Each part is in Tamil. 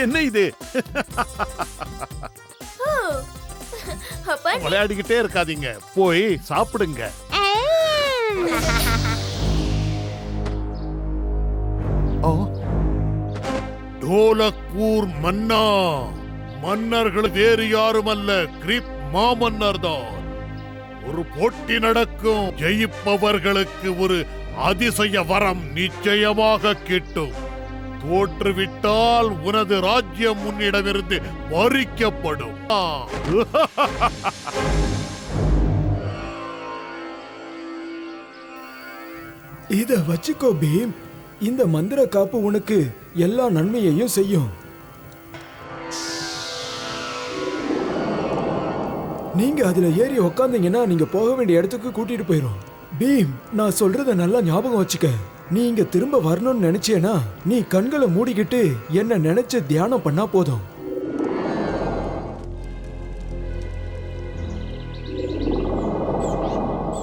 என்ன இது? விளையாடிக்கிட்டே இருக்காதீங்க, போய் சாப்பிடுங்க. டோலக்பூர் மன்னா, மன்னர்கள் வேறு யாரும் அல்ல, கிரீப் மாமன்னர் தான். ஒரு போட்டி நடக்கும், ஜெயிப்பவர்களுக்கு ஒரு அதிசய வரம் நிச்சயமாக கிட்டும். தோற்றுவிட்டால் உனது ராஜ்யம் முன்னிடமிருந்து பறிக்கப்படும். இத வச்சுக்கோ பீம், இந்த மந்திர காப்பு உனக்கு எல்லா நன்மையையும் செய்யும். நீங்க அதுல ஏறி உக்காந்தீங்கன்னா நீங்க போக வேண்டிய இடத்துக்கு கூட்டிட்டு போயிரும். பீம், நான் சொல்றத நல்லா ஞாபகம் வச்சுக்க. நீங்க திரும்ப வரணும்னு நினைச்சேனா நீ கண்களை மூடிக்கிட்டு என்ன நினைச்சு தியானம் பண்ணா போதும்.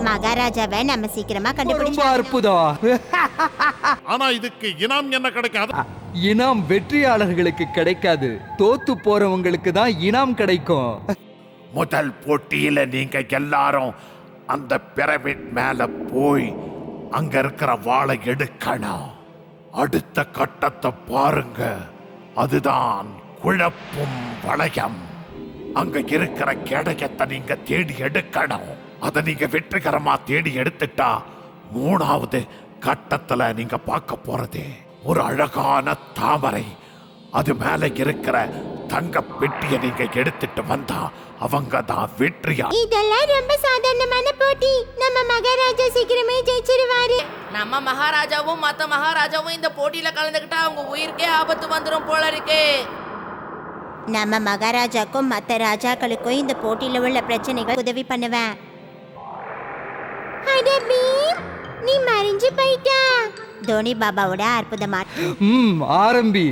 மகாராஜாவை நம்ம சீக்கிரமா கண்டுபிடிச்சோம். அற்புதம். ஆனா இதுக்கு இனாம் என்ன கிடைக்காது? இனாம் வெற்றியாளர்களுக்கு கிடைக்காது, தோத்து போறவங்களுக்கு தான் இனாம் கிடைக்கும். முதல் போட்டியில நீங்க எல்லாரும் அந்த பிரமிட் மேல போய் அங்க இருக்கிற வாளை எடுக்கணும். அடுத்த கட்டத்தை பாருங்க, அதுதான் குழப்பும் வளையம். அங்க இருக்கிற கேடயத்தை நீங்க தேடி எடுக்கணும். அதை நீங்க வெற்றிகரமா தேடி எடுத்துட்டா 3வது கட்டத்துல நீங்க பார்க்க போறது ஒரு அழகான தாமரை. அது மேல இருக்கிற தங்க பெட்டியை நீங்க எடுத்துட்டு வந்தா அவங்க தான் வெற்றியா. இதெல்லாம் ரொம்ப சாதாரணமான போட்டி. நம்ம மகாராஜா சீக்கிரமே ஜெயிச்சிருவாரு. நம்ம மகாராஜாவும் மத்த மகாராஜாவும் இந்த போட்டியில கலந்துக்கிட்டா அவங்க உயிருக்கே ஆபத்து வந்துரும் போல இருக்கு. நம்ம மகாராஜாக்கும் மத்த ராஜாக்களுக்கும் இந்த போட்டியில உள்ள பிரச்சனைகள் உதவி பண்ணுவேன். அட பீம், நீ மறைஞ்சு போயிட்டா. தோனி பாபாவோட அற்புதமா ஆரம்பி.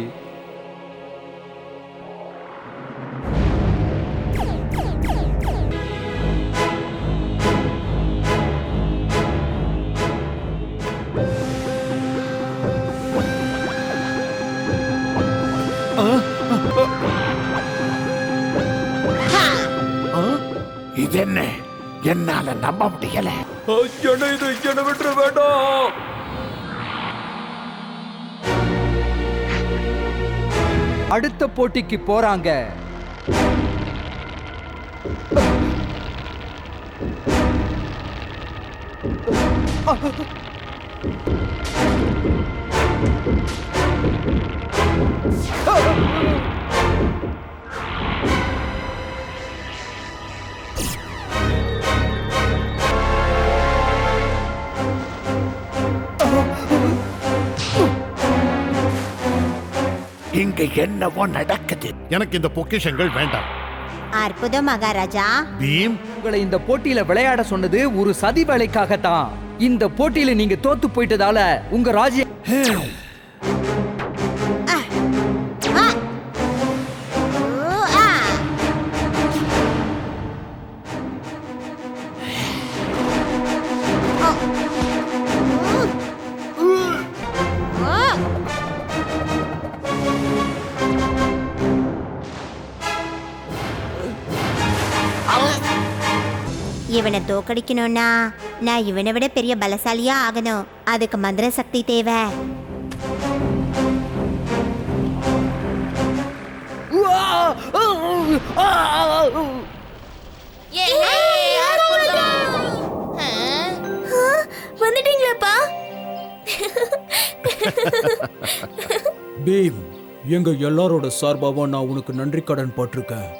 இது என்ன? என்னால நம்ப முடியல. என்ன விட்டுற வேண்டாம். அடுத்த போட்டிக்கு போறாங்க. இங்க என்னவோ நடக்குது. எனக்கு இந்த பொக்கிஷங்கள் வேண்டாம். அற்புதம் மகாராஜா. பீம், உங்களை இந்த போட்டியில விளையாட சொன்னது ஒரு சதி வேலைக்காகத்தான். இந்த போட்டியில நீங்க தோத்து போயிட்டதால உங்க ராஜ்யம் இவனை தோக்கடிக்கணும்னா நான் இவனை விட பெரிய பலசாலியா ஆகணும். அதுக்கு மந்திர சக்தி தேவை. வந்துட்டீங்களாப்பா? பீம், எங்க எல்லாரோட சார்பாவா நான் உனக்கு நன்றி கடன் பட்டிருக்கேன்.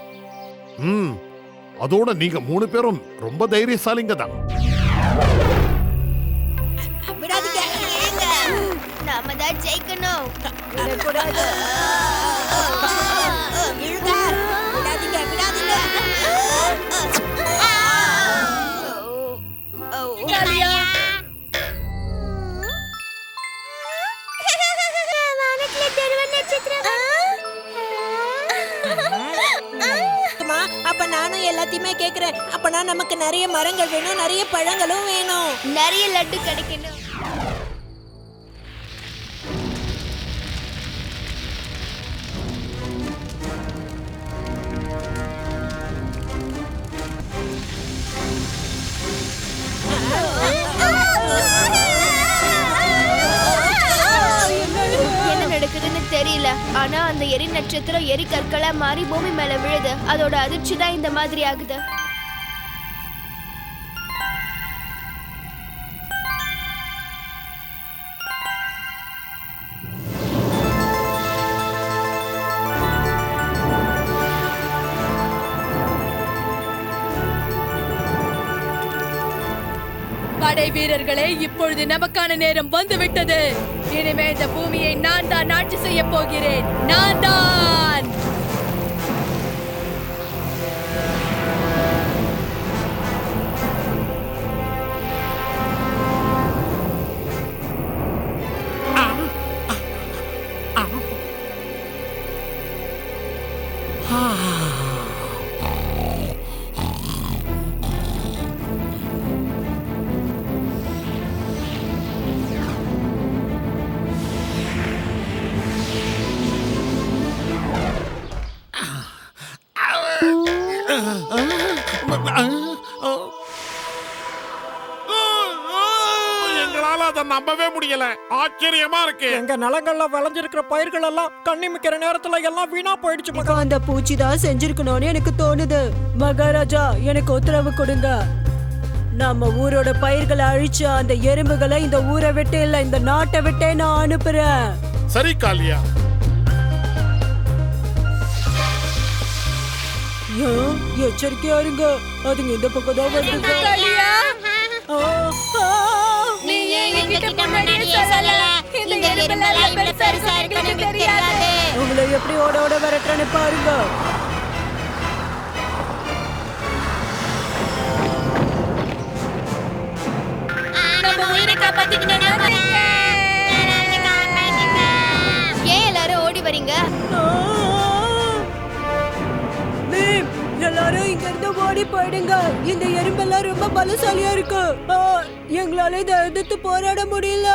அதோட நீங்க 3 பேரும் ரொம்ப தைரியசாலிங்க தான். நாம தான் ஜெயிக்கணும். அப்ப நானும் எல்லாத்தையுமே கேக்குறேன். அப்பனா நமக்கு நிறைய மரங்கள் வேணும், நிறைய பழங்களும் வேணும், நிறைய லட்டு கிடைக்கணும். தெரியல. ஆனா அந்த எரி நட்சத்திரம் எரி கற்களா மாறி பூமி மேல விழுது. அதோட அதிர்ச்சி தான் இந்த மாதிரி ஆகுது. படை வீரர்களே, இப்பொழுது நமக்கான நேரம் வந்துவிட்டது. இனிமே இந்த பூமியை நான் தான் ஆட்சி செய்ய போகிறேன். நான் தான். எங்களால அதை நம்பவே முடியல. ஆச்சரியமா இருக்கு. எங்க நிலங்கள்ல விளைஞ்சிருக்கிற பயிர்கள் எல்லாம் கண்ணிமிக்கிற நேரத்துல எல்லாம் வீணா போயிடுச்சு. அந்த பூச்சி தான் செஞ்சிருக்கணும்னு எனக்கு தோணுது. மகாராஜா, எனக்கு உத்தரவு கொடுங்க. நம்ம ஊரோட பயிர்களை அழிச்சு அந்த எறும்புகளை இந்த ஊரை விட்டு இல்ல இந்த நாட்டை விட்டே நான் அனுப்புறேன். சரி காளியா. எச்சரிக்கையா இருங்க, அதுங்க இந்த பக்கம் தான் வருது. நீ ஏன் என்கிட்ட முன்னாடியே சொல்லல? இந்த எறும்பெல்லாம் இவ்வளவு பெருசா இருக்குன்னு எனக்கு தெரியாது. உங்களை எப்படி ஓட ஓட விரட்டுறேன்னு பாருங்க. ஏன் எல்லாரும் ஓடி வரீங்க? எல்லாரும் இங்க இருந்து ஓடி போயிடுங்க. இந்த எறும்பெல்லாம் ரொம்ப பலசாலியா இருக்கு. எங்களால இதை எதிர்த்து போராட முடியல.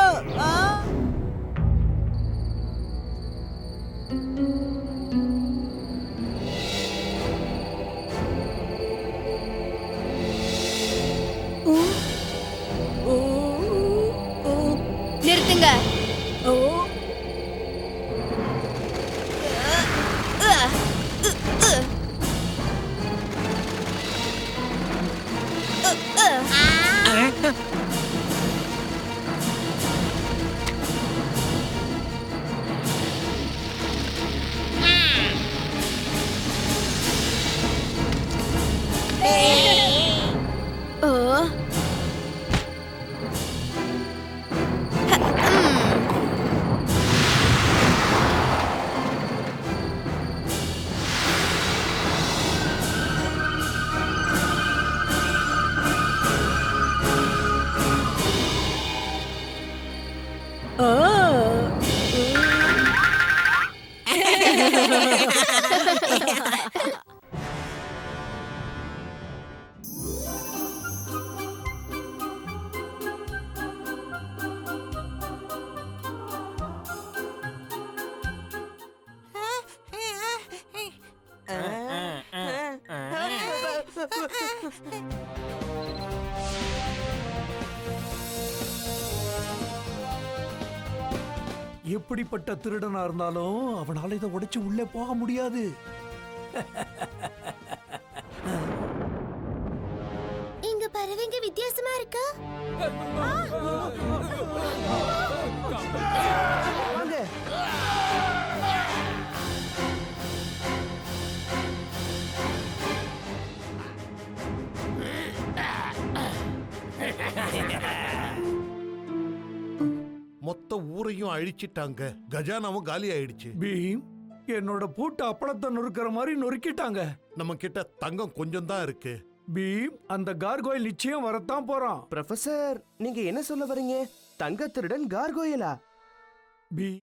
நிறுத்துங்க. எப்படிப்பட்ட திருடனா இருந்தாலும் அவனால இதை உடைச்சு உள்ளே போக முடியாது. இங்க பறவைங்க வித்தியாசமா இருக்கா? மொத்த ஊரையும் அழிச்சிட்டாங்க. கஜானாவும் காலி ஆயிடுச்சு. பீம், என்னோட பூட்டு அப்பளத்தை நொறுக்கிற மாதிரி நொறுக்கிட்டாங்க. நம்ம கிட்ட தங்கம் கொஞ்சம் தான் இருக்கு. பீம், அந்த கார்கோயில் நிச்சயம் வரத்தான் போறான். ப்ரொஃபசர், நீங்க என்ன சொல்ல வரீங்க? தங்க திருடன் கார்கோயிலா? பீம்,